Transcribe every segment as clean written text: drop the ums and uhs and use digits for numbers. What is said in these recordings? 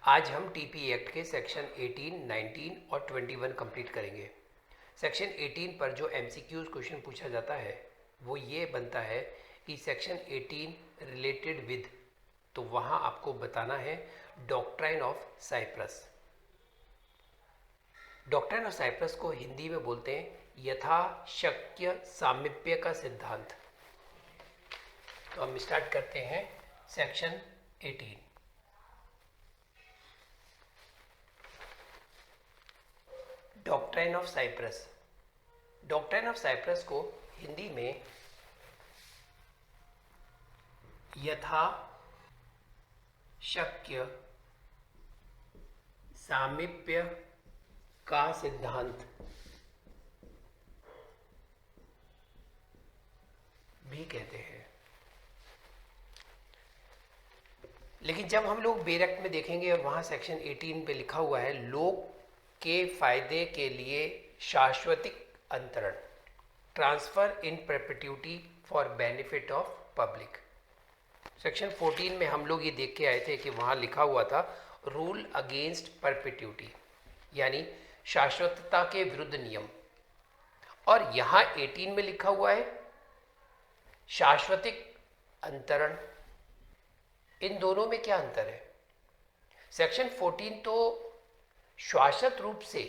आज हम TP act के सेक्शन 18, 19 और 21 कंप्लीट करेंगे। सेक्शन 18 पर जो एमसीक्यूज क्वेश्चन पूछा जाता है वो ये बनता है कि सेक्शन 18 रिलेटेड विद, तो वहाँ आपको बताना है doctrine of cypres. Doctrine of cypres को हिंदी में बोलते हैं यथाशक्य सामीप्य का सिद्धांत। तो हम स्टार्ट करते हैं section 18। Doctrine of cypres. Doctrine of cypres को हिंदी में यथा शक्य सामीप्य का सिद्धांत भी कहते हैं। लेकिन जब हम लोग बेरक्त में देखेंगे वहां सेक्शन 18 पे लिखा हुआ है लोक के फायदे के लिए शाश्वतिक अंतरण, transfer in perpetuity for benefit of public. Section 14 में हम लोग ये देख के आए थे कि वहाँ लिखा हुआ था रूल अगेंस्ट परपेट्यूटी, यानी शाश्वतता के विरुद्ध नियम, और यहाँ 18 में लिखा हुआ है शाश्वतिक अंतरण। इन दोनों में क्या अंतर है? सेक्शन 14 तो शाश्वत रूप से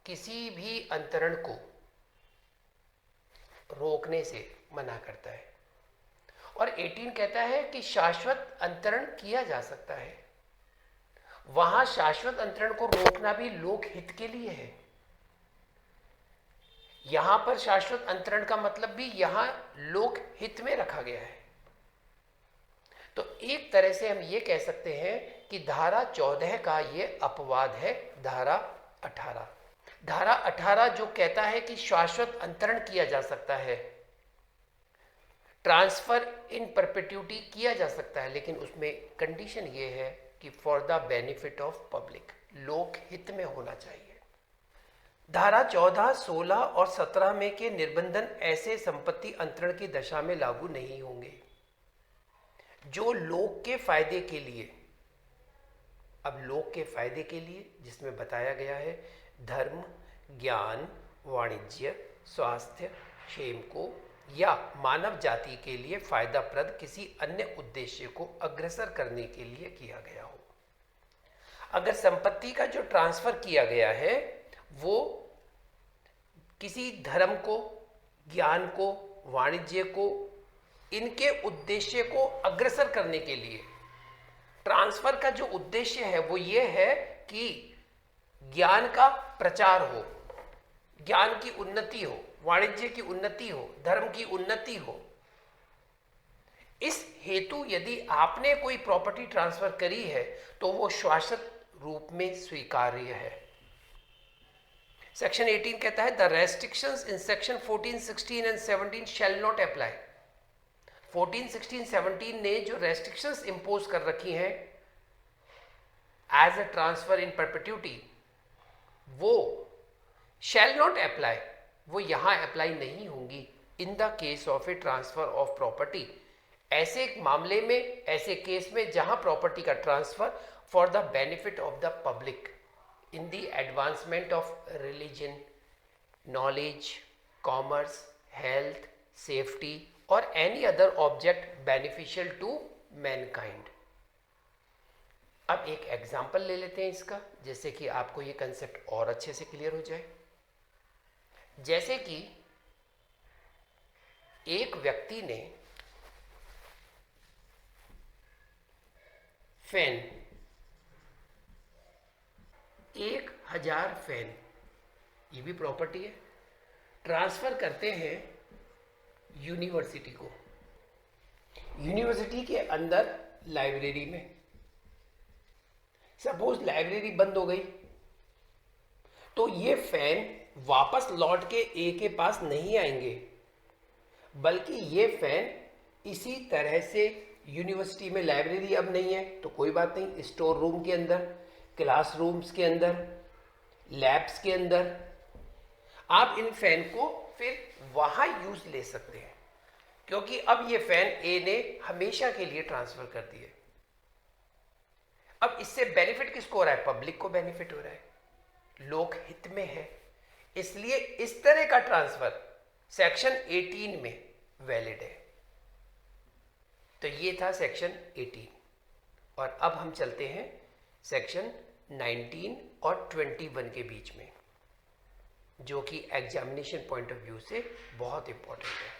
किसी भी अंतरण को रोकने से मना करता है, और 18 कहता है कि शाश्वत अंतरण किया जा सकता है। वहां शाश्वत अंतरण को रोकना भी लोक हित के लिए है। यहां पर शाश्वत अंतरण का मतलब भी यहां लोक हित में रखा गया है। तो एक तरह से हम ये कह सकते हैं कि धारा 14 का ये अपवाद है धारा 18। धारा 18 जो कहता है कि शाश्वत अंतरण किया जा सकता है, ट्रांसफर इन परपेट्यूटी किया जा सकता है, लेकिन उसमें कंडीशन ये है कि for the benefit of public, लोक हित में होना चाहिए। धारा 14, 16 और 17 में के निर्बंधन ऐसे संपत्ति अंतरण की दशा में लागू नहीं होंगे जो लोक के फायदे के लिए, अब लोक के फायदे के लिए जिसमें बताया गया है धर्म, ज्ञान, वाणिज्य, स्वास्थ्य, क्षेम को या मानव जाति के लिए फायदाप्रद किसी अन्य उद्देश्य को अग्रसर करने के लिए किया गया हो। अगर संपत्ति का जो ट्रांसफर किया गया है वो किसी धर्म को, ज्ञान को, वाणिज्य को, इनके उद्देश्य को अग्रसर करने के लिए, ट्रांसफर का जो उद्देश्य है वो ये है कि ज्ञान का प्रचार हो, ज्ञान की उन्नति हो, वाणिज्य की उन्नति हो, धर्म की उन्नति हो। इस हेतु यदि आपने कोई प्रॉपर्टी ट्रांसफर करी है तो वो शाश्वत रूप में स्वीकार्य है। सेक्शन 18 कहता है the restrictions in section 14, 16 and 17 shall not apply. 14, 16, 17 ने जो रेस्ट्रिक्शंस इंपोज कर रखी हैं एज अ ट्रांसफर इन परपेट्यूटी, वो शैल नॉट अप्लाई, वो यहां अप्लाई नहीं होंगी in the case of a transfer of property, ऐसे मामले में, ऐसे केस में जहां प्रॉपर्टी का transfer for the benefit of the public in the advancement of religion, knowledge, commerce, health, safety और any other object beneficial to mankind. अब एक एग्जाम्पल ले लेते हैं इसका, जैसे कि आपको ये कंसेप्ट और अच्छे से क्लियर हो जाए। जैसे कि एक व्यक्ति ने फैन, 1000 फैन, ये भी प्रॉपर्टी है, ट्रांसफर करते हैं यूनिवर्सिटी को। यूनिवर्सिटी के अंदर लाइब्रेरी में, सपोज लाइब्रेरी बंद हो गई तो ये फैन वापस लौट के ए के पास नहीं आएंगे, बल्कि ये फैन इसी तरह से यूनिवर्सिटी में, लाइब्रेरी अब नहीं है तो कोई बात नहीं, स्टोर रूम के अंदर, क्लासरूम्स के अंदर, लैब्स के अंदर आप इन फैन को फिर वहां यूज ले सकते हैं, क्योंकि अब ये फैन ए ने हमेशा के लिए ट्रांसफर कर दिए। अब इससे बेनिफिट किसको हो रहा है? पब्लिक को बेनिफिट हो रहा है, लोक हित में है, इसलिए इस तरह का ट्रांसफर सेक्शन 18 में वैलिड है। तो ये था सेक्शन 18। और अब हम चलते हैं सेक्शन 19 और 21 के बीच में, जो कि एग्जामिनेशन पॉइंट ऑफ व्यू से बहुत इंपॉर्टेंट है।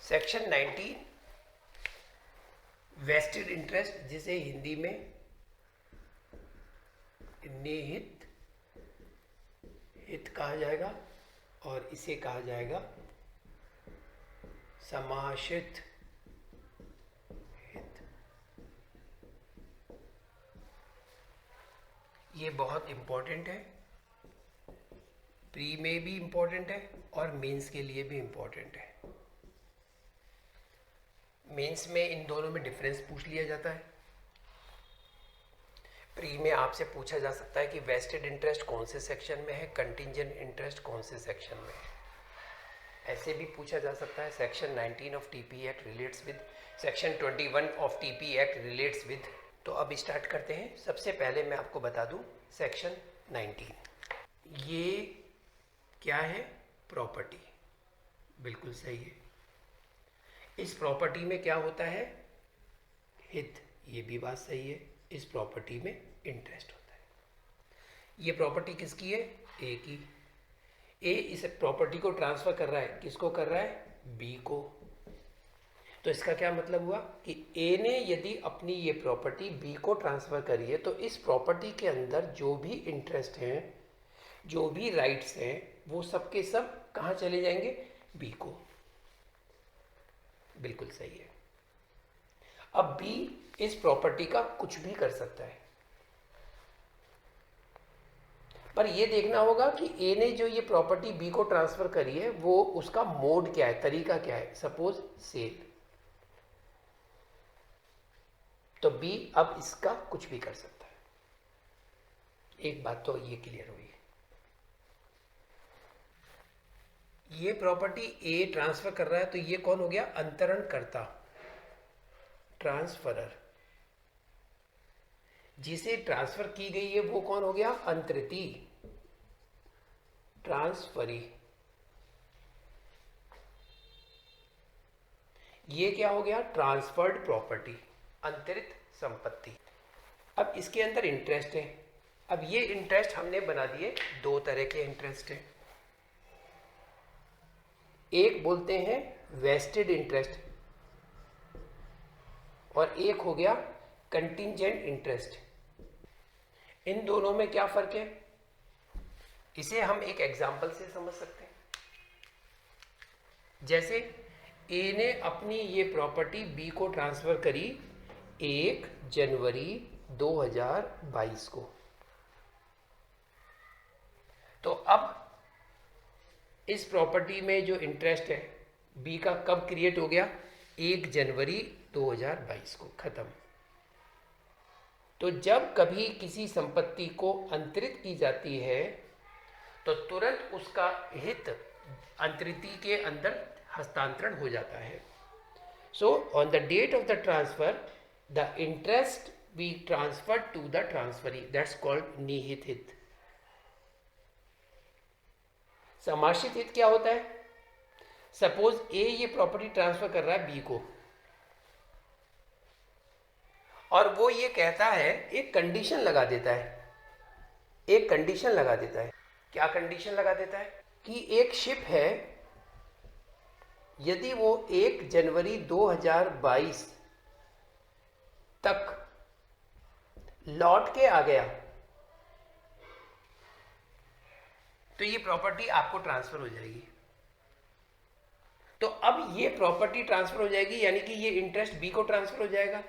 सेक्शन 19 वेस्टेड इंटरेस्ट, जिसे हिंदी में निहित हित कहा जाएगा और इसे कहा जाएगा समाश्रित हित। ये बहुत इंपॉर्टेंट है, प्री में भी इंपॉर्टेंट है और मेंस के लिए भी इंपॉर्टेंट है। मेंस में इन दोनों में डिफरेंस पूछ लिया जाता है। प्री में आपसे पूछा जा सकता है कि वेस्टेड इंटरेस्ट कौन से सेक्शन में है, कंटिंजेंट इंटरेस्ट कौन से सेक्शन में है। ऐसे भी पूछा जा सकता है section 19 of TP act relates with, section 21 of TP act relates with. तो अब स्टार्ट करते हैं। सबसे पहले मैं आपको बता दूं सेक्शन 19 ये क्या है? प्रॉपर्टी। बिल्कुल सही है। इस प्रॉपर्टी में क्या होता है? हित। ये भी बात सही है। इस प्रॉपर्टी में इंटरेस्ट होता है। ये प्रॉपर्टी किसकी है? ए की। ए इस प्रॉपर्टी को ट्रांसफर कर रहा है, किसको कर रहा है? बी को। तो इसका क्या मतलब हुआ कि ए ने यदि अपनी ये प्रॉपर्टी बी को ट्रांसफर करी है, तो इस प्रॉपर्टी के अंदर जो भी इंटरेस्ट हैं, जो भी राइट्स हैं, वो सब के सब कहाँ चले जाएंगे? बी को। बिल्कुल सही है। अब बी इस प्रॉपर्टी का कुछ भी कर सकता है, पर यह देखना होगा कि ए ने जो ये प्रॉपर्टी बी को ट्रांसफर करी है, वो उसका मोड क्या है, तरीका क्या है। सपोज सेल, तो बी अब इसका कुछ भी कर सकता है। एक बात तो ये क्लियर हुई। ये प्रॉपर्टी ए ट्रांसफर कर रहा है, तो ये कौन हो गया? अंतरणकर्ता, ट्रांसफरर। जिसे ट्रांसफर की गई है वो कौन हो गया? अंतरिती, ट्रांसफरी। ये क्या हो गया? ट्रांसफर्ड प्रॉपर्टी, अंतरित संपत्ति। अब इसके अंदर इंटरेस्ट है। अब ये इंटरेस्ट हमने बना दिए, दो तरह के इंटरेस्ट हैं। एक बोलते हैं वेस्टेड इंटरेस्ट और एक हो गया कंटिंजेंट इंटरेस्ट। इन दोनों में क्या फर्क है? इसे हम एक एग्जांपल से समझ सकते हैं। जैसे ए ने अपनी ये प्रॉपर्टी बी को ट्रांसफर करी 1 जनवरी 2022 को। तो अब इस प्रॉपर्टी में जो इंटरेस्ट है बी का कब क्रिएट हो गया? 1 जनवरी 2022 को, खत्म। तो जब कभी किसी संपत्ति को अंतरित की जाती है, तो तुरंत उसका हित अंतरिती के अंदर हस्तांतरण हो जाता है। So on the date of the transfer, the interest be transferred to the transferee, that's called निहित हित। समाश्रित हित क्या होता है? सपोज ए ये प्रॉपर्टी ट्रांसफर कर रहा है बी को, और वो ये कहता है, एक कंडीशन लगा देता है। एक कंडीशन लगा देता है। क्या कंडीशन लगा देता है? कि एक शिप है, यदि वो 1 जनवरी 2022 तक लौट के आ गया, तो ये प्रॉपर्टी आपको ट्रांसफर हो जाएगी। तो अब ये प्रॉपर्टी ट्रांसफर हो जाएगी, यानी कि ये इंटरेस्ट बी को ट्रांसफर हो जाएगा।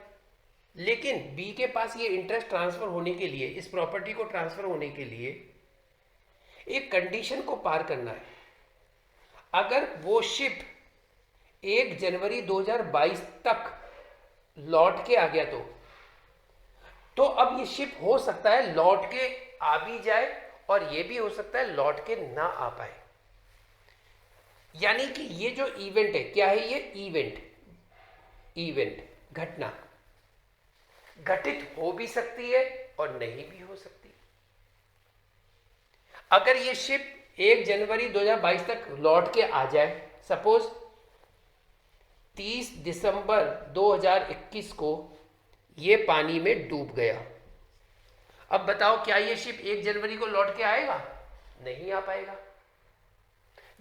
लेकिन बी के पास ये इंटरेस्ट ट्रांसफर होने के लिए, इस प्रॉपर्टी को ट्रांसफर होने के लिए एक कंडीशन को पार करना है। अगर वो शिप 1 जनवरी 2022 तक लौट के आ गया तो अब ये शिप हो सकता है लौट के आ भी जाए और ये भी हो सकता है लौट के ना आ पाए। यानी कि ये जो इवेंट है, क्या है ये? इवेंट घटना घटित हो भी सकती है और नहीं भी हो सकती। अगर ये शिप 1 जनवरी 2022 तक लौट के आ जाए, सपोज 30 दिसंबर 2021 को ये पानी में डूब गया, अब बताओ क्या ये शिप 1 जनवरी को लौट के आएगा? नहीं आ पाएगा।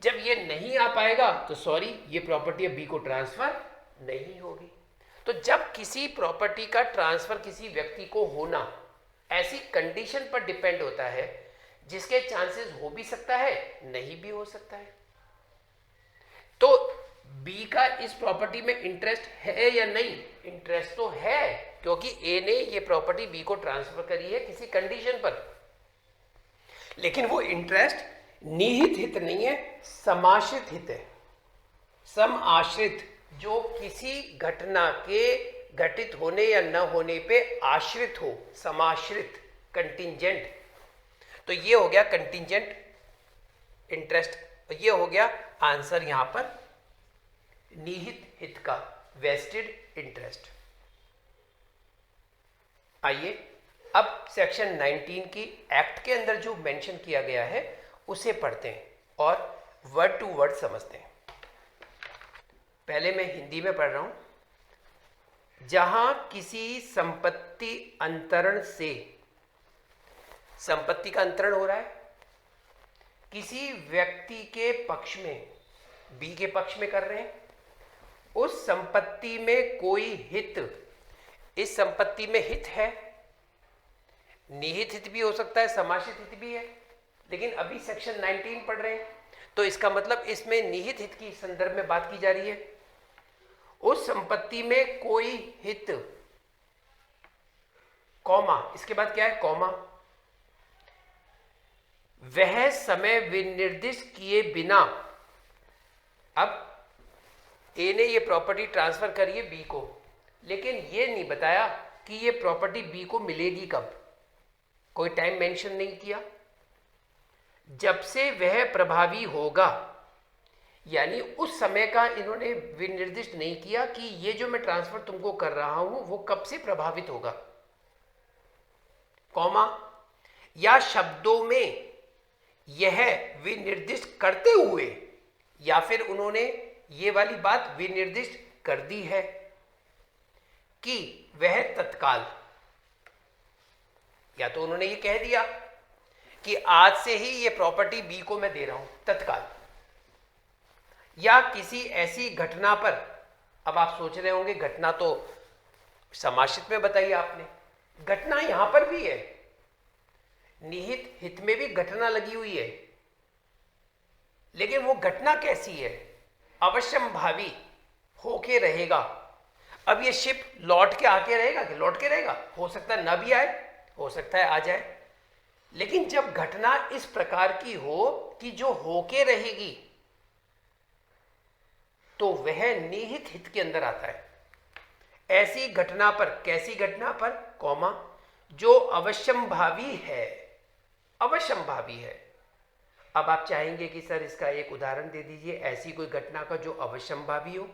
जब ये नहीं आ पाएगा तो सॉरी, ये प्रॉपर्टी बी को ट्रांसफर नहीं होगी। तो जब किसी प्रॉपर्टी का ट्रांसफर किसी व्यक्ति को होना ऐसी कंडीशन पर डिपेंड होता है जिसके चांसेस हो भी सकता है, नहीं भी हो सकता है। तो बी का इस प्रॉपर्टी में इंटरेस्ट है या नहीं? इंटरेस्ट तो है, क्योंकि ए ने ये प्रॉपर्टी बी को ट्रांसफर करी है किसी कंडीशन पर। लेकिन वो इंटरेस्ट निहित हित नहीं है, समाश्रित हित है। समाश्रित, जो किसी घटना के घटित होने या न होने पे आश्रित हो, समाश्रित, कंटिंजेंट। तो ये हो गया कंटिंजेंट इंटरेस्ट, ये हो गया आंसर यहां पर निहित हित का, वेस्टेड इंटरेस्ट। आइए अब सेक्शन 19 की एक्ट के अंदर जो मेंशन किया गया है उसे पढ़ते हैं और वर्ड टू वर्ड समझते हैं। पहले मैं हिंदी में पढ़ रहा हूं। जहां किसी संपत्ति अंतरण से, संपत्ति का अंतरण हो रहा है किसी व्यक्ति के पक्ष में, बी के पक्ष में कर रहे हैं, उस संपत्ति में कोई हित, इस संपत्ति में हित है, निहित हित भी हो सकता है, समाश्रित हित भी है, लेकिन अभी सेक्शन 19 पढ़ रहे हैं तो इसका मतलब इसमें निहित हित की संदर्भ में बात की जा रही है। उस संपत्ति में कोई हित, कॉमा, इसके बाद क्या है? कॉमा, वह समय विनिर्दिष्ट किए बिना, अब ए ने ये प्रॉपर्टी ट्रांसफर करी है बी को, लेकिन ये नहीं बताया कि ये प्रॉपर्टी बी को मिलेगी कब, कोई टाइम मेंशन नहीं किया। जब से वह प्रभावी होगा, यानी उस समय का इन्होंने विनिर्दिष्ट नहीं किया कि ये जो मैं ट्रांसफर तुमको कर रहा हूं वो कब से प्रभावित होगा, कॉमा, या शब्दों में यह विनिर्दिष्ट करते हुए, या फिर उन्होंने ये वाली बात विनिर्दिष्ट कर दी है कि वह तत्काल, या तो उन्होंने ये कह दिया कि आज से ही ये प्रॉपर्टी बी को मैं दे रहा हूं तत्काल, या किसी ऐसी घटना पर, अब आप सोच रहे होंगे घटना तो समाश्रित में बताई आपने, घटना यहां पर भी है, निहित हित में भी घटना लगी हुई है, लेकिन वो घटना कैसी है? अवश्यंभावी होके रहेगा। अब ये शिप लौट के आके रहेगा कि लौट के रहेगा? हो सकता है ना भी आए, हो सकता है आ जाए, लेकिन जब घटना इस प्रकार की हो कि जो होके रहेगी तो वह निहित हित के अंदर आता है। ऐसी घटना पर, कैसी घटना पर, कॉमा, जो अवश्यंभावी है, अवश्यंभावी है। अब आप चाहेंगे कि सर इसका एक उदाहरण दे दीजिए ऐसी कोई घटना का जो अवश्यंभावी हो।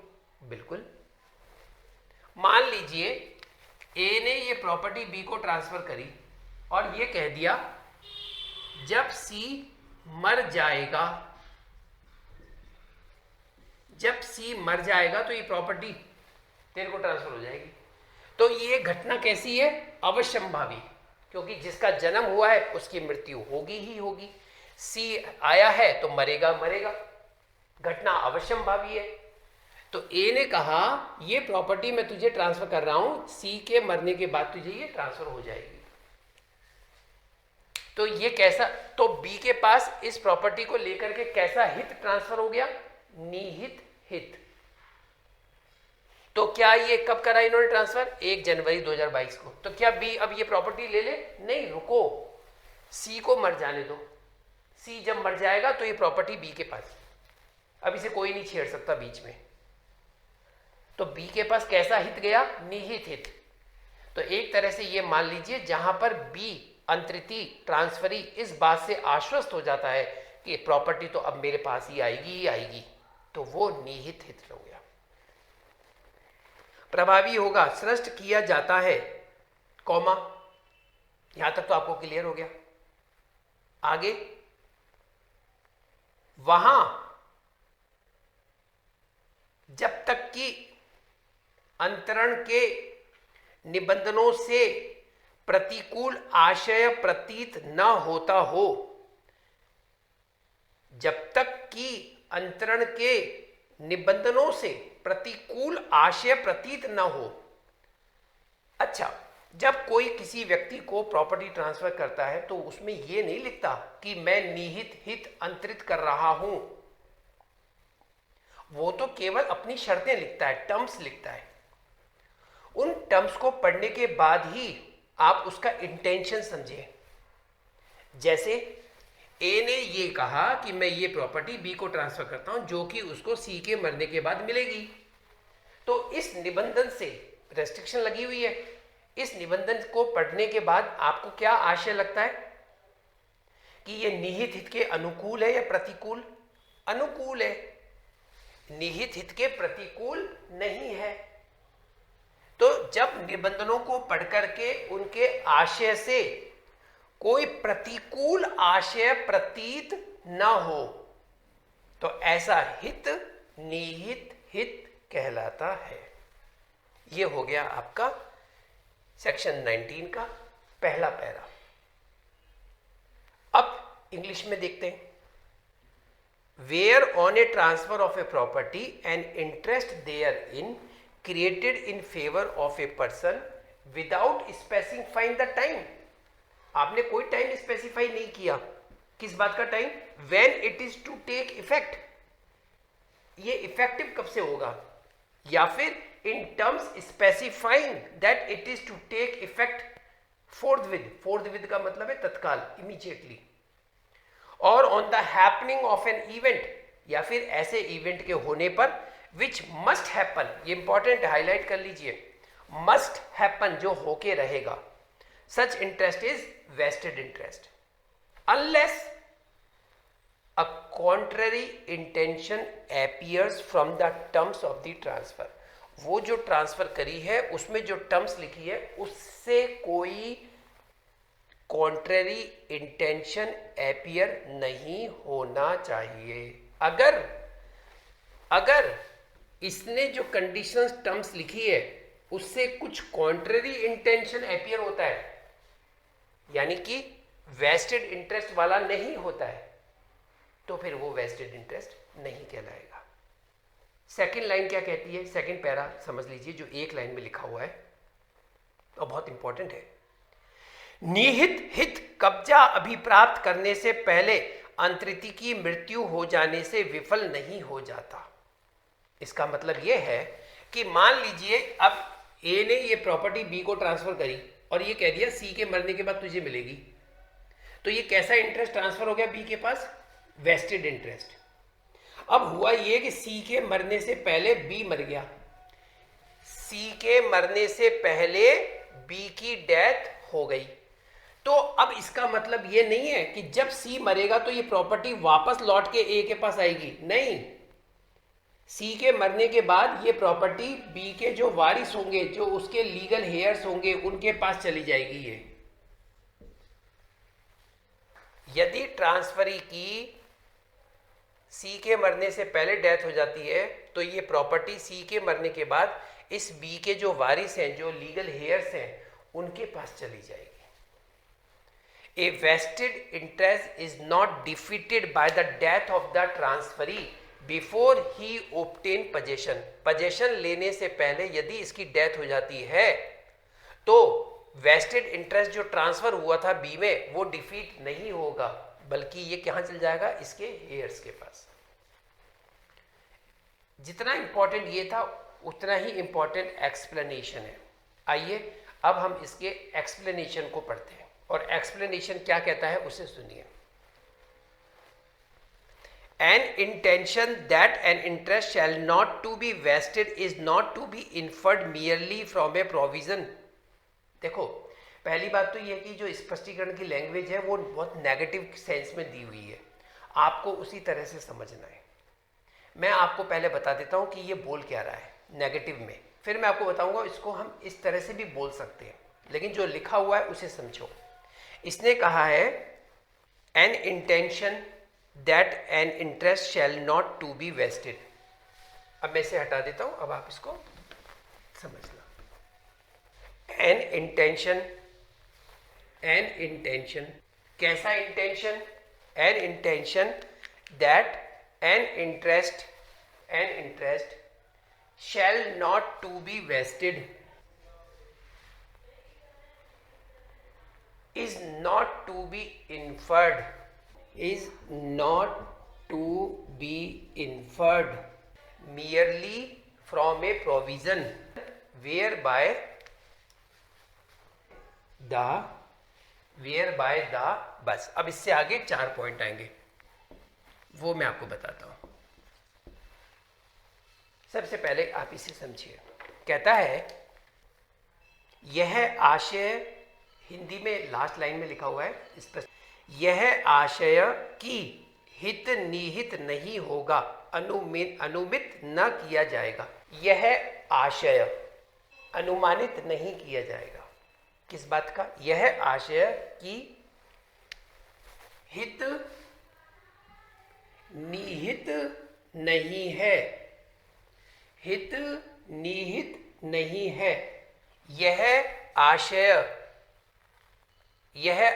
बिल्कुल, मान लीजिए ए ने ये प्रॉपर्टी बी को ट्रांसफर करी और ये कह दिया जब सी मर जाएगा, जब सी मर जाएगा तो ये प्रॉपर्टी तेरे को ट्रांसफर हो जाएगी। तो ये घटना कैसी है? अवश्यंभावी, क्योंकि जिसका जन्म हुआ है उसकी मृत्यु होगी ही होगी। सी आया है तो मरेगा मरेगा, घटना अवश्यंभावी है। तो ए ने कहा ये प्रॉपर्टी मैं तुझे ट्रांसफर कर रहा हूं, सी के मरने के बाद तुझे ये ट्रांसफर हो जाएगी। तो ये कैसा, तो बी के पास इस प्रॉपर्टी को लेकर के कैसा हित ट्रांसफर हो गया? निहित हित। तो क्या ये कब करा इन्होंने ट्रांसफर? 1 जनवरी 2022 को। तो क्या बी अब ये प्रॉपर्टी ले ले? नहीं, रुको, सी को मर जाने दो। सी जब मर जाएगा तो ये प्रॉपर्टी बी के पास, अब इसे कोई नहीं छेड़ सकता बीच में। तो बी के पास कैसा हित गया? निहित हित। तो एक तरह से ये मान लीजिए जहां पर बी अंतरिति ट्रांसफरी इस बात से आश्वस्त हो जाता है कि प्रॉपर्टी तो अब मेरे पास ही आएगी, तो वो निहित हित हो गया। प्रभावी होगा, सृष्ट किया जाता है, कॉमा, यहां तक तो आपको क्लियर हो गया। आगे, वहां जब तक कि अंतरण के निबंधनों से प्रतिकूल आशय प्रतीत न होता हो, जब तक कि अंतरण के निबंधनों से प्रतिकूल आशय प्रतीत न हो। अच्छा, जब कोई किसी व्यक्ति को प्रॉपर्टी ट्रांसफर करता है तो उसमें यह नहीं लिखता कि मैं निहित हित अंतरित कर रहा हूं, वो तो केवल अपनी शर्तें लिखता है, टर्म्स लिखता है। उन टर्म्स को पढ़ने के बाद ही आप उसका इंटेंशन समझें। जैसे ए ने ये कहा कि मैं ये प्रॉपर्टी बी को ट्रांसफर करता हूं, जो कि उसको सी के मरने के बाद मिलेगी। तो इस निबंधन से रेस्ट्रिक्शन लगी हुई है। इस निबंधन को पढ़ने के बाद आपको क्या आशय लगता है कि ये निहित हित के अनुकूल है या प्रतिकूल? अनुकूल है, निहित हित के प्रतिकूल नहीं है। तो जब निबंधनों को पढ़ करके उनके आशय से कोई प्रतिकूल आशय प्रतीत न हो तो ऐसा हित निहित हित कहलाता है। यह हो गया आपका सेक्शन 19 का पहला पैरा। अब इंग्लिश में देखते हैं। Where on a transfer of a property and interest there in created in favor of a person without specifying the time। आपने कोई टाइम स्पेसिफाई नहीं किया। किस बात का time? when it is to take effect। ये इफेक्टिव कब से होगा? या फिर in terms specifying that it is to take effect forthwith। forthwith का मतलब है तत्काल, immediately। और on the happening of an event, या फिर ऐसे इवेंट के होने पर विच मस्ट हैपन, ये इंपॉर्टेंट हाईलाइट कर लीजिए, मस्ट हैपन, जो होके रहेगा। Such interest is vested interest unless a contrary intention appears from the terms of the transfer. वो जो ट्रांसफर करी है उसमें जो टर्म्स लिखी है उससे कोई कॉन्ट्ररी इंटेंशन अपीयर नहीं होना चाहिए। अगर इसने जो कंडीशंस टर्म्स लिखी है उससे कुछ कॉन्ट्ररी इंटेंशन अपीयर होता है, यानी कि वेस्टेड इंटरेस्ट वाला नहीं होता है, तो फिर वो वेस्टेड इंटरेस्ट नहीं कहलाएगा। सेकंड लाइन क्या कहती है? सेकंड पैरा समझ लीजिए, जो एक लाइन में लिखा हुआ है और बहुत इंपॉर्टेंट है। निहित हित कब्जा अभिप्राप्त करने से पहले अंतरिति की मृत्यु हो जाने से विफल नहीं हो जाता। इसका मतलब यह है कि मान लीजिए अब ए ने ये प्रॉपर्टी बी को ट्रांसफर करी और ये कह दिया सी के मरने के बाद तुझे मिलेगी, तो ये कैसा इंटरेस्ट ट्रांसफर हो गया बी के पास? Vested interest. अब हुआ ये कि सी के मरने से पहले बी मर गया, सी के मरने से पहले बी की डेथ हो गई। तो अब इसका मतलब ये नहीं है कि जब सी मरेगा तो ये प्रॉपर्टी वापस लौट के ए के पास आएगी, नहीं। सी के मरने के बाद ये प्रॉपर्टी बी के जो वारिस होंगे, जो उसके लीगल हेयर्स होंगे, उनके पास चली जाएगी। ये यदि ट्रांसफरी की सी के मरने से पहले डेथ हो जाती है तो ये प्रॉपर्टी सी के मरने के बाद इस बी के जो वारिस हैं, जो लीगल हेयर्स हैं, उनके पास चली जाएगी। A vested interest is not defeated by the death of the transferee before he obtain possession। possession लेने से पहले यदि इसकी डेथ हो जाती है तो वेस्टेड इंटरेस्ट जो ट्रांसफर हुआ था बी में वो डिफीट नहीं होगा, बल्कि ये कहां चल जाएगा? इसके हेयर्स के पास। जितना इंपॉर्टेंट ये था उतना ही इंपॉर्टेंट एक्सप्लेनेशन है। आइए अब हम इसके एक्सप्लेनेशन को पढ़ते हैं, और एक्सप्लेनेशन क्या कहता है उसे सुनिए। An intention that an interest shall not to be vested is not to be inferred merely from a provision। देखो, पहली बात तो ये कि जो स्पष्टीकरण की लैंग्वेज है वो बहुत नेगेटिव सेंस में दी हुई है, आपको उसी तरह से समझना है। मैं आपको पहले बता देता हूँ कि ये बोल क्या रहा है नेगेटिव में, फिर मैं आपको बताऊंगा इसको हम इस तरह से भी बोल सकते हैं, लेकिन जो लिखा हुआ है उसे समझो। इसने कहा है an intention that an interest shall not to be vested. अब मैं इसे हटा देता हूं, अब आप इसको समझना। एन इंटेंशन कैसा intention? An intention that an interest shall not to be vested is not to be inferred merely from a provision whereby the बस। अब इससे आगे 4 पॉइंट आएंगे, वो मैं आपको बताता हूं। सबसे पहले आप इसे समझिए। कहता है यह आशय, हिंदी में लास्ट लाइन में लिखा हुआ है इस पर, यह आशय की हित निहित नहीं होगा, अनुमित न किया जाएगा। यह आशय अनुमानित नहीं किया जाएगा। किस बात का? यह आशय की हित निहित नहीं है, हित निहित नहीं है। यह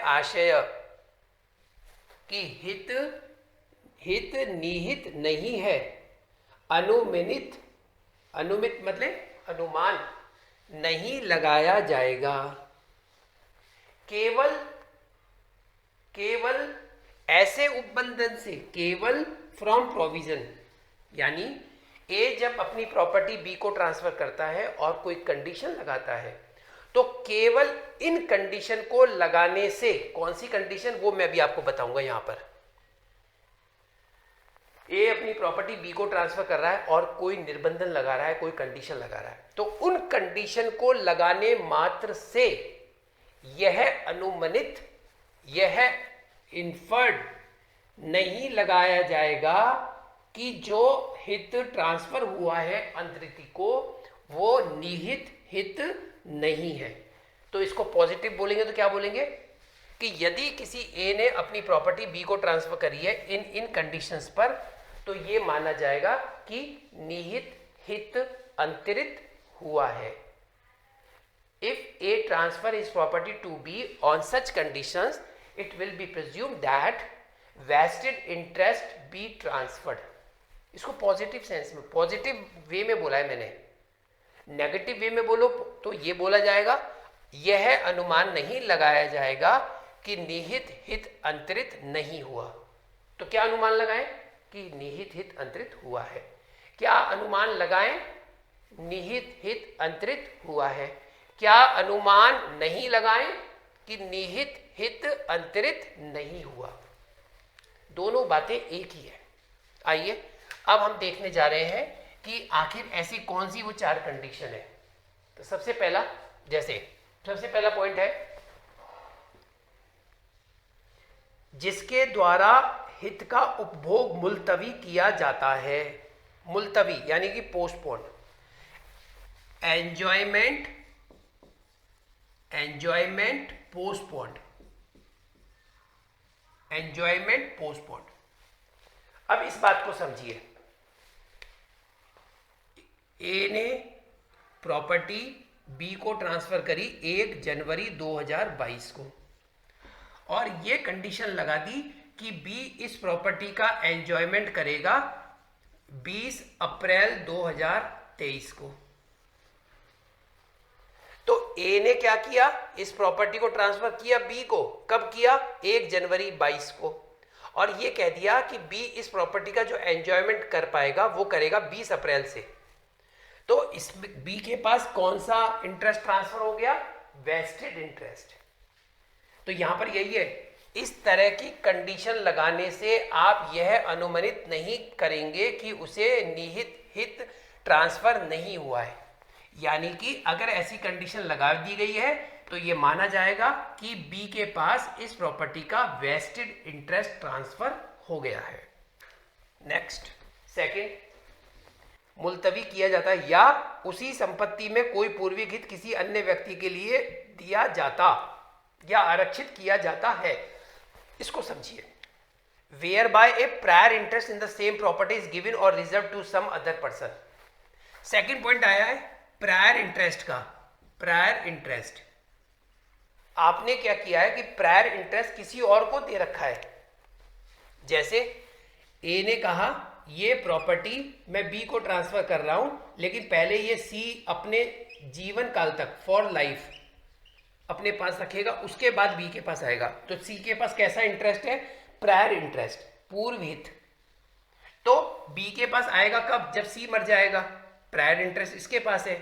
आशय की हित निहित नहीं है, अनुमित मतलब अनुमान नहीं लगाया जाएगा। केवल ऐसे उपबंधन से, केवल फ्रॉम प्रोविजन, यानी ए जब अपनी प्रॉपर्टी बी को ट्रांसफर करता है और कोई कंडीशन लगाता है, तो केवल इन कंडीशन को लगाने से, कौन सी कंडीशन वो मैं भी आपको बताऊंगा। यहां पर ए अपनी प्रॉपर्टी बी को ट्रांसफर कर रहा है और कोई निर्बंधन लगा रहा है, कोई कंडीशन लगा रहा है, तो उन कंडीशन को लगाने मात्र से यह अनुमानित, यह इन्फर्ड नहीं लगाया जाएगा कि जो हित ट्रांसफर हुआ है अंतरिति को, वो निहित हित नहीं है। तो इसको पॉजिटिव बोलेंगे तो क्या बोलेंगे कि यदि किसी ए ने अपनी प्रॉपर्टी बी को ट्रांसफर करी है इन कंडीशंस पर, तो ये माना जाएगा कि निहित हित अंतरित हुआ है। If a transfer his property to be on such conditions, it will be presume that vested interest be transferred. इसको पॉजिटिव सेंस में, पॉजिटिव वे में बोला है मैंने। नेगेटिव वे में बोलो तो ये बोला जाएगा, यह अनुमान नहीं लगाया जाएगा कि निहित हित अंतरित नहीं हुआ। तो क्या अनुमान लगाएं कि निहित हित अंतरित हुआ है? क्या अनुमान लगाएं निहित हित अंतरित हुआ है? क्या अनुमान नहीं लगाएं कि निहित हित अंतरित नहीं हुआ? दोनों बातें एक ही है। आइए अब हम देखने जा रहे हैं कि आखिर ऐसी कौन सी वो 4 कंडीशन है। तो सबसे पहला पॉइंट है, जिसके द्वारा हित का उपभोग मुलतवी किया जाता है। मुलतवी यानी कि पोस्टपोन। Enjoyment postpone. अब इस बात को समझिए, ए ने प्रॉपर्टी बी को ट्रांसफर करी 1 जनवरी 2022 को, और ये कंडीशन लगा दी कि बी इस प्रॉपर्टी का एंजॉयमेंट करेगा 20 अप्रैल 2023 को। तो ए ने क्या किया, इस प्रॉपर्टी को ट्रांसफर किया बी को। कब किया? 1 जनवरी 22 को। और ये कह दिया कि बी इस प्रॉपर्टी का जो एंजॉयमेंट कर पाएगा वो करेगा 20 अप्रैल से। तो इस बी के पास कौन सा इंटरेस्ट ट्रांसफर हो गया? Vested interest. तो यहां पर यही है, इस तरह की कंडीशन लगाने से आप यह अनुमानित नहीं करेंगे कि उसे निहित हित ट्रांसफर नहीं हुआ है। यानी कि अगर ऐसी कंडीशन लगा दी गई है तो यह माना जाएगा कि बी के पास इस प्रॉपर्टी का वेस्टेड इंटरेस्ट ट्रांसफर हो गया है। नेक्स्ट, सेकंड, मुलतवी किया जाता है या उसी संपत्ति में कोई पूर्विक हित किसी अन्य व्यक्ति के लिए दिया जाता या आरक्षित किया जाता है। इसको समझिए, where by a prior interest in the same property is given और reserve to some other person. Second point आया है प्रायर इंटरेस्ट का। प्रायर इंटरेस्ट, आपने क्या किया है कि प्रायर इंटरेस्ट किसी और को दे रखा है। जैसे ए ने कहा ये प्रॉपर्टी मैं बी को ट्रांसफर कर रहा हूं, लेकिन पहले ये सी अपने जीवन काल तक, फॉर लाइफ, अपने पास रखेगा, उसके बाद बी के पास आएगा। तो सी के पास कैसा इंटरेस्ट है? प्रायर इंटरेस्ट, पूर्व हित। तो बी के पास आएगा कब? जब सी मर जाएगा। प्रायर इंटरेस्ट इसके पास है।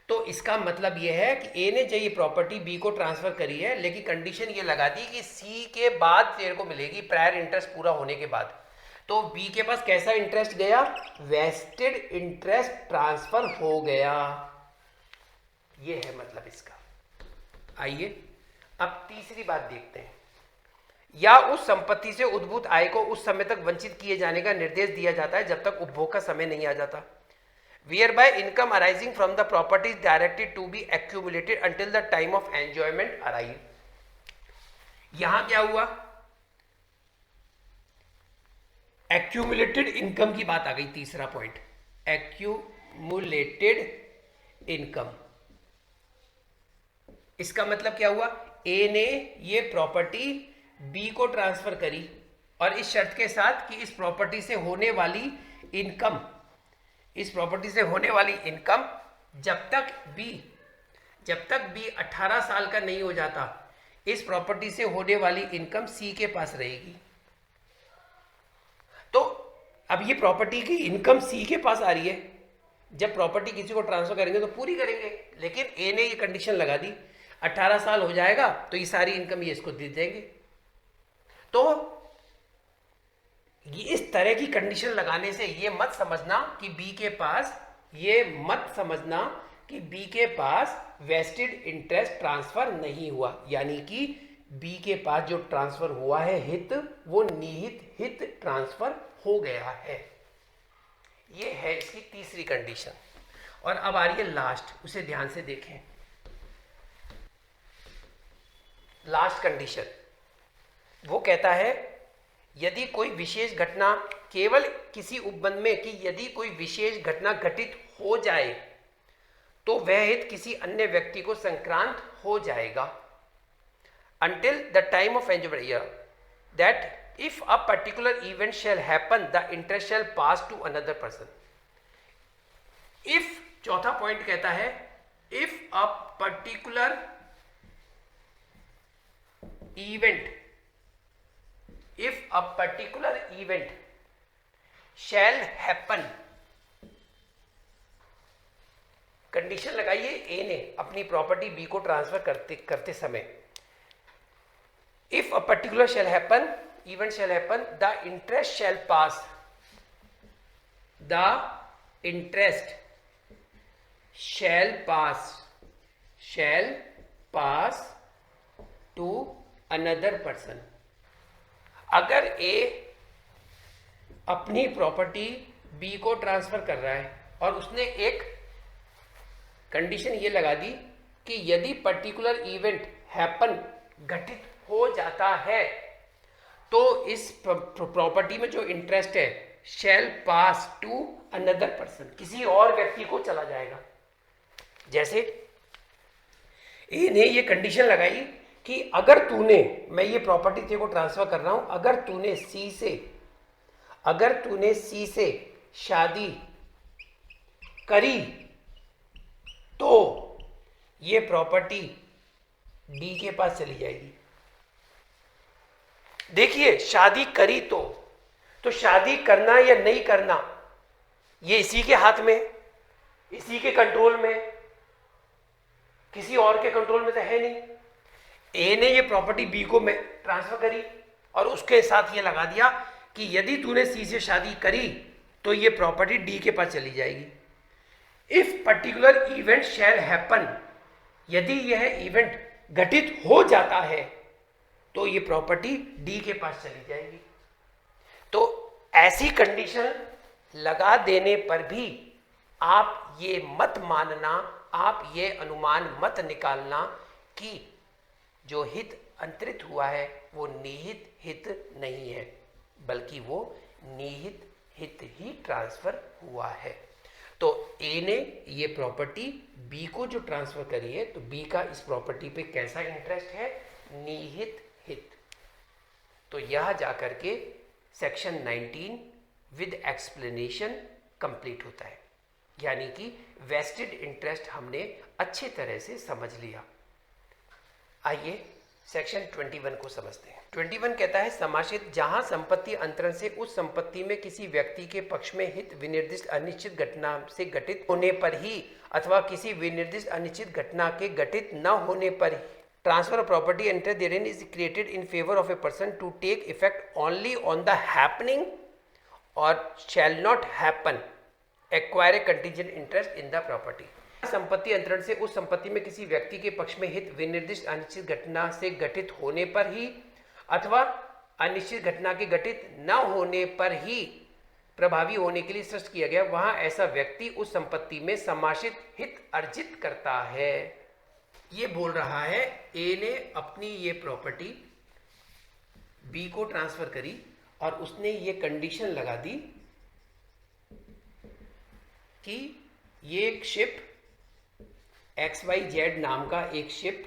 तो इसका मतलब यह है कि ए ने जो ये प्रॉपर्टी बी को ट्रांसफर करी है, लेकिन कंडीशन ये लगा दी कि सी के बाद तेरे को मिलेगी, प्रायर इंटरेस्ट पूरा होने के बाद। तो बी के पास कैसा इंटरेस्ट गया? वेस्टेड इंटरेस्ट ट्रांसफर हो गया। ये है मतलब इसका। आइए अब तीसरी बात देखते हैं। या उस संपत्ति से उद्भूत आय को उस समय तक वंचित किए जाने का निर्देश दिया जाता है जब तक उपभोग का समय नहीं आ जाता। whereby income arising from the property is directed to be accumulated until the time of enjoyment arrive। यहां क्या हुआ? एक्यूमुलेटेड इनकम की बात आ गई। तीसरा पॉइंट, एक्यूमुलेटेड इनकम। इसका मतलब क्या हुआ? ए ने ये प्रॉपर्टी बी को ट्रांसफर करी और इस शर्त के साथ कि इस प्रॉपर्टी से होने वाली इनकम, इस प्रॉपर्टी से होने वाली इनकम जब तक बी 18 साल का नहीं हो जाता, इस प्रॉपर्टी से होने वाली इनकम सी के पास रहेगी। तो अब ये प्रॉपर्टी की इनकम सी के पास आ रही है। जब प्रॉपर्टी किसी को ट्रांसफर करेंगे तो पूरी करेंगे, लेकिन ए ने ये कंडीशन लगा दी 18 साल हो जाएगा तो ये सारी इनकम ये इसको दे देंगे। तो ये इस तरह की कंडीशन लगाने से ये मत समझना कि बी के पास वेस्टेड इंटरेस्ट ट्रांसफर नहीं हुआ। यानी कि बी के पास जो ट्रांसफर हुआ है हित, वो निहित हित ट्रांसफर हो गया है। ये है इसकी तीसरी कंडीशन। और अब आ रही है लास्ट, उसे ध्यान से देखें। लास्ट कंडीशन वो कहता है यदि कोई विशेष घटना, केवल किसी उपबंध में कि यदि कोई विशेष घटना घटित हो जाए तो वह हित किसी अन्य व्यक्ति को संक्रांत हो जाएगा। until the time of enjoyment, that if a particular event shall happen, the interest shall pass to another person। if, चौथा पॉइंट कहता है if a particular event shall happen, condition लगाइए ए ने अपनी प्रॉपर्टी बी को ट्रांसफर करते समय। If a particular event shall happen, the interest shall pass to another person। अगर ए अपनी प्रॉपर्टी बी को ट्रांसफर कर रहा है और उसने एक कंडीशन ये लगा दी कि यदि पर्टिकुलर इवेंट हैपन, घटित हो जाता है, तो इस प्रॉपर्टी में जो इंटरेस्ट है शैल पास टू अनदर पर्सन, किसी और व्यक्ति को चला जाएगा। जैसे ए ने ये कंडीशन लगाई कि अगर तूने, मैं ये प्रॉपर्टी तेरे को ट्रांसफर कर रहा हूं, अगर तूने सी से शादी करी तो ये प्रॉपर्टी डी के पास चली जाएगी। देखिए, शादी करी तो शादी करना या नहीं करना ये इसी के हाथ में। इसी के कंट्रोल में, किसी और के कंट्रोल में तो है नहीं। ए ने ये प्रॉपर्टी बी को में ट्रांसफर करी और उसके साथ ये लगा दिया कि यदि तूने सी से शादी करी तो ये प्रॉपर्टी डी के पास चली जाएगी। If particular event shall happen, यदि यह इवेंट घटित हो जाता है तो ये प्रॉपर्टी डी के पास चली जाएगी। तो ऐसी कंडीशन लगा देने पर भी आप ये मत मानना, आप ये अनुमान मत निकालना कि जो हित अंतरित हुआ है वो निहित हित नहीं है, बल्कि वो निहित हित ही ट्रांसफर हुआ है। तो ए ने ये प्रॉपर्टी बी को जो ट्रांसफर करी है, तो बी का इस प्रॉपर्टी पे कैसा इंटरेस्ट है? निहित हित। तो यह जाकर के सेक्शन 19 विद एक्सप्लेनेशन कंप्लीट होता है, यानी कि वेस्टेड इंटरेस्ट हमने अच्छी तरह से समझ लिया। आइए सेक्शन 21 को समझते हैं। 21 कहता है समाश्रित, जहां संपत्ति अंतरण से उस संपत्ति में किसी व्यक्ति के पक्ष में हित विनिर्दिष्ट अनिश्चित घटना से घटित होने पर ही अथवा किसी विनिर्दिष्ट अनिश्चित घटना के घटित न होने पर ही transfer of property enter therein is created in favour of a person to take effect only on the happening और shall not happen acquire a contingent interest in the property. संपत्ति अंतरण से उस संपत्ति में किसी व्यक्ति के पक्ष में हित विनिर्दिष्ट अनिश्चित घटना से घटित होने पर ही अथवा अनिश्चित घटना के घटित न होने पर ही प्रभावी होने के लिए स्पष्ट किया गया, वहां ऐसा व्यक्ति उस संपत्ति में समाश्रित हित अर्जित करता है। ये बोल रहा है ए ने अपनी ये प्रॉपर्टी बी को ट्रांसफर करी और उसने ये कंडीशन लगा दी कि ये एक शिप XYZ नाम का एक शिप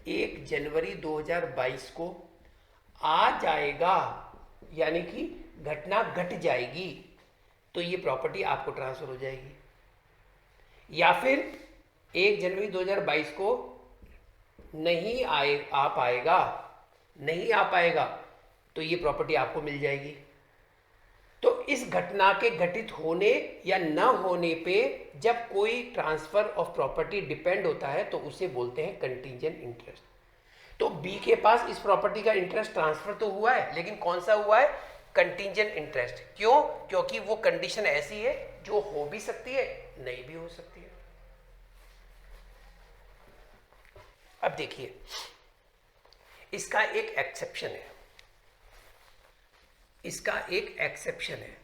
1 जनवरी 2022 को आ जाएगा, यानी कि घटना घट जाएगी तो ये प्रॉपर्टी आपको ट्रांसफर हो जाएगी। या फिर 1 जनवरी 2022 को नहीं आ पाएगा तो ये प्रॉपर्टी आपको मिल जाएगी। तो इस घटना के घटित होने या न होने पे जब कोई ट्रांसफर ऑफ प्रॉपर्टी डिपेंड होता है तो उसे बोलते हैं कंटीजेंट इंटरेस्ट। तो बी के पास इस प्रॉपर्टी का इंटरेस्ट ट्रांसफर तो हुआ है, लेकिन कौन सा हुआ है? Contingent interest. क्यों? क्योंकि वो कंडीशन ऐसी है जो हो भी सकती है, नहीं भी हो सकती है। अब देखिए, इसका एक एक्सेप्शन है, इसका एक एक्सेप्शन है।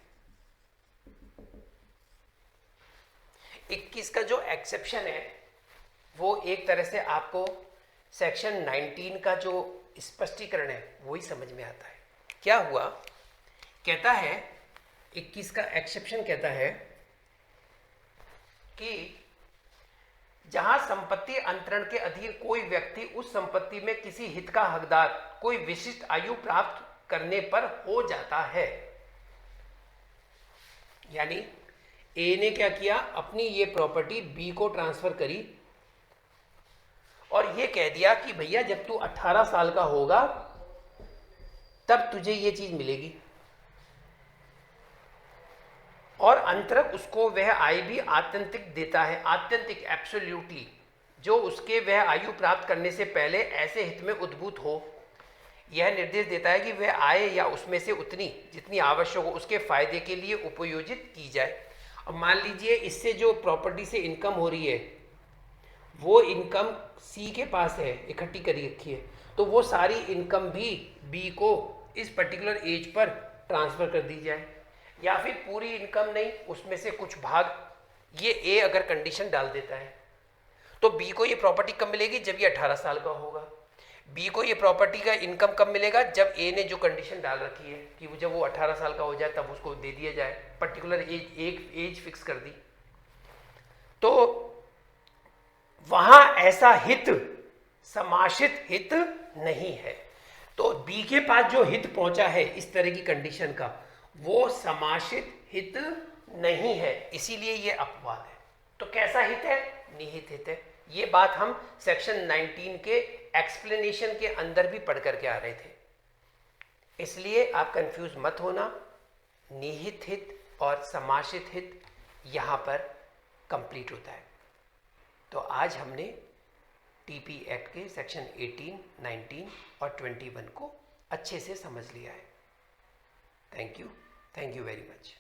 21 का जो एक्सेप्शन है वो एक तरह से आपको सेक्शन 19 का जो स्पष्टीकरण है वही समझ में आता है। क्या हुआ? कहता है 21 का एक्सेप्शन कहता है कि जहां संपत्ति अंतरण के अधीन कोई व्यक्ति उस संपत्ति में किसी हित का हकदार कोई विशिष्ट आयु प्राप्त करने पर हो जाता है। यानी ए ने क्या किया? अपनी ये प्रॉपर्टी बी को ट्रांसफर करी और ये कह दिया कि भैया जब तू 18 साल का होगा तब तुझे ये चीज मिलेगी, और अंतरक उसको वह आय भी आत्यंतिक देता है, आत्यंतिक एब्सोल्यूटली, जो उसके वह आयु प्राप्त करने से पहले ऐसे हित में उद्भूत हो। यह निर्देश देता है कि वह आय या उसमें से उतनी जितनी आवश्यक हो उसके फायदे के लिए उपयोजित की जाए। अब मान लीजिए इससे जो प्रॉपर्टी से इनकम हो रही है वो इनकम सी के पास है, इकट्ठी करी रखी है, तो वो सारी इनकम भी बी को इस पर्टिकुलर एज पर ट्रांसफर कर दी जाए, या फिर पूरी इनकम नहीं उसमें से कुछ भाग। ये ए अगर कंडीशन डाल देता है तो बी को ये प्रॉपर्टी कब मिलेगी? जब ये 18 साल का होगा। बी को ये प्रॉपर्टी का इनकम कब मिलेगा? जब ए ने जो कंडीशन डाल रखी है कि जब वो 18 साल का हो जाए तब उसको दे दिया जाए, पर्टिकुलर एज, एक एज फिक्स कर दी। तो वहां ऐसा हित समाश्रित हित नहीं है। तो बी के पास जो हित पहुंचा है इस तरह की कंडीशन का, वो समाश्रित हित नहीं है, इसीलिए ये अपवाद है। तो कैसा हित है? निहित हित है। ये बात हम सेक्शन 19 के एक्सप्लेनेशन के अंदर भी पढ़ करके आ रहे थे, इसलिए आप कंफ्यूज मत होना। निहित हित और समाश्रित हित यहाँ पर कंप्लीट होता है। तो आज हमने टीपी एक्ट के सेक्शन 18, 19 और 21 को अच्छे से समझ लिया है। Thank you very much.